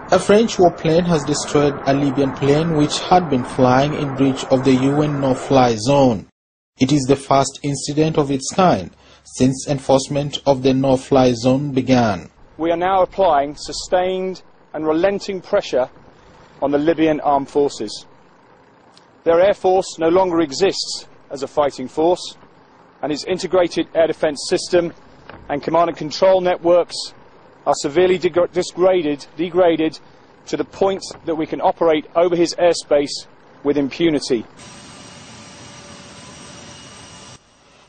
A French warplane has destroyed a Libyan plane which had been flying in breach of the UN no-fly zone. It is the first incident of its kind since enforcement of the no-fly zone began. We are now applying sustained and relenting pressure on the Libyan armed forces. Their air force no longer exists as a fighting force, and its integrated air defence system and command and control networks are severely degraded to the point that we can operate over his airspace with impunity.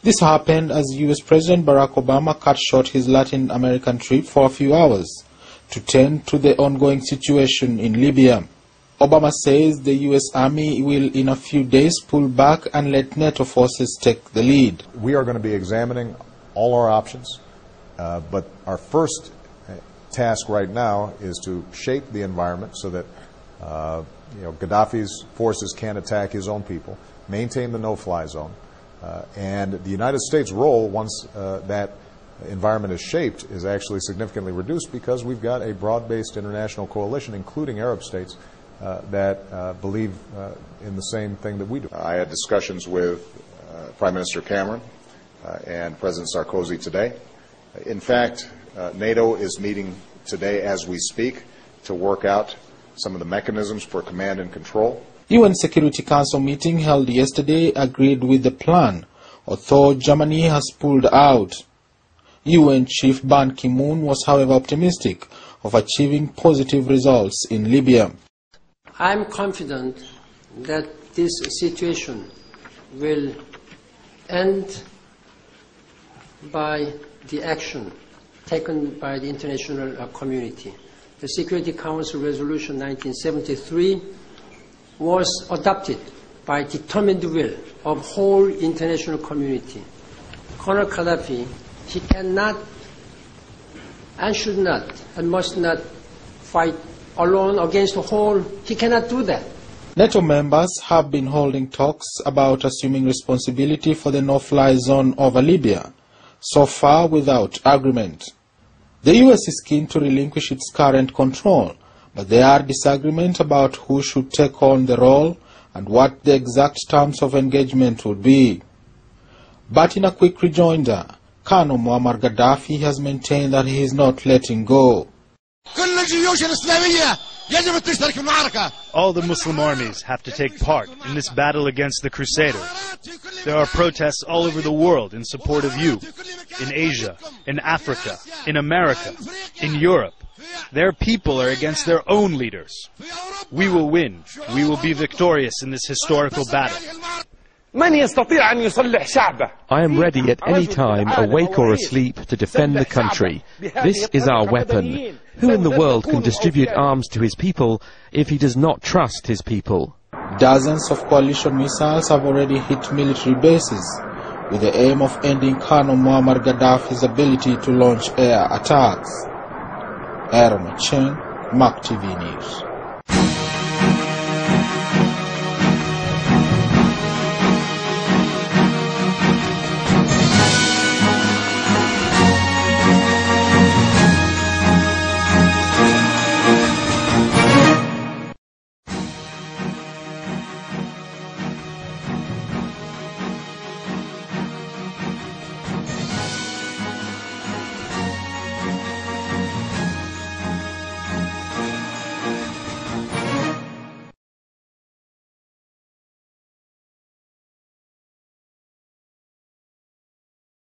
This happened as US President Barack Obama cut short his Latin American trip for a few hours to tend to the ongoing situation in Libya. Obama says the US Army will in a few days pull back and let NATO forces take the lead. We are going to be examining all our options, but our first task right now is to shape the environment so that Gaddafi's forces can't attack his own people, maintain the no-fly zone, and the United States' role once that environment is shaped is actually significantly reduced because we've got a broad-based international coalition, including Arab states, that believe in the same thing that we do. I had discussions with Prime Minister Cameron and President Sarkozy today. In fact, NATO is meeting today as we speak to work out some of the mechanisms for command and control. UN Security Council meeting held yesterday agreed with the plan, although Germany has pulled out. UN Chief Ban Ki-moon was however optimistic of achieving positive results in Libya. I'm confident that this situation will end by the action taken by the international community. The Security Council Resolution 1973 was adopted by determined will of whole international community. Colonel Gaddafi, he cannot and should not and must not fight alone against the whole. He cannot do that. NATO members have been holding talks about assuming responsibility for the no-fly zone over Libya, so far without agreement. The US is keen to relinquish its current control, but there are disagreements about who should take on the role and what the exact terms of engagement would be. But in a quick rejoinder, Colonel Muammar Gaddafi has maintained that he is not letting go. All the Muslim armies have to take part in this battle against the Crusaders. There are protests all over the world in support of you, in Asia, in Africa, in America, in Europe. Their people are against their own leaders. We will win. We will be victorious in this historical battle. I am ready at any time, awake or asleep, to defend the country. This is our weapon. Who in the world can distribute arms to his people if he does not trust his people? Dozens of coalition missiles have already hit military bases, with the aim of ending Colonel Muammar Gaddafi's ability to launch air attacks. Aaron Chen, MAC TV News.